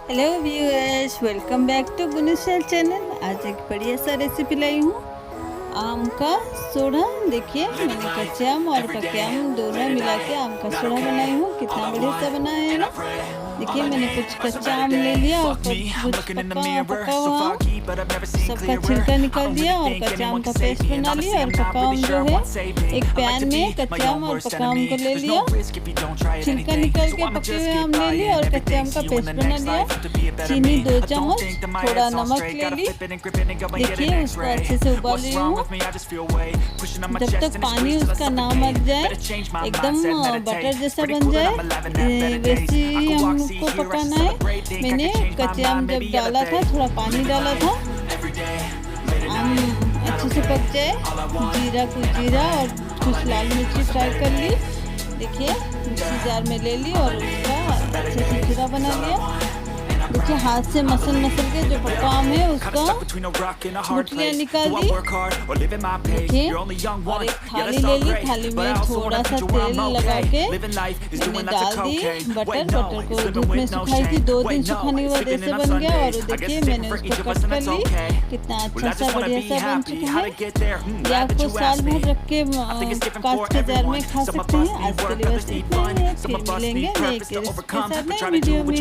Hello viewers, welcome back to गुनुशल channel. आज एक बढ़िया सा रेसिपी लाई हूँ, आम का सोडा। देखिए, मैंने कच्चे आम और पके आम दोनों मिला के आम का सोडा बनाई हूँ। कितना बढ़िया सा बनाया है ना। देखिए, मैंने कुछ कच्चा आम ले लिया और कुछ पका हुआ आम, सबका छिलका निकाल दिया और कच्चा आम का पेस्ट बना लिया। और पका आम जो है, एक पैन में कच्चा आम और पका आम को ले लिया, छिलका निकाल के पके हुए आम ले लिया और कच्चे आम का पेस्ट बना लिया। चीनी 2 चम्मच, थोड़ा नमक ले ली। देखिए, उसको अच्छे से उबाल रही हूँ जब तक पानी उसका ना मर जाए, एकदम बटर जैसा बन जाए, वैसे ही हम उसको पकाना है। मैंने कच्चे आम जब डाला था, थोड़ा पानी डाला था। आम अच्छे से पक जाए, कुछ जीरा और कुछ लाल मिर्ची फ्राई कर ली। देखिए, मिक्सी जार में ले ली और उसका अच्छे से जीरा बना लिया। देखिए, हाथ से मसल के जो पका आम है उसका गुठलियाँ निकाल दी। देखिए, और एक थाली ले ली, थाली में थोड़ा सा तेल लगा के मैंने डाल दी बटर को धूप में सुखाई थी। 2 दिन सुखाने के बाद ऐसे बन गया। और देखिए, मैंने उसको कट कर ली। कितना अच्छा सा बढ़िया सा बन चुका है। ये आपको साल भर रख के कांच के जार में खा सकते हैं। आज के लिए बस इतना ही है, फिर मिलेंगे नए रेसिपी के साथ नए वीडियो में।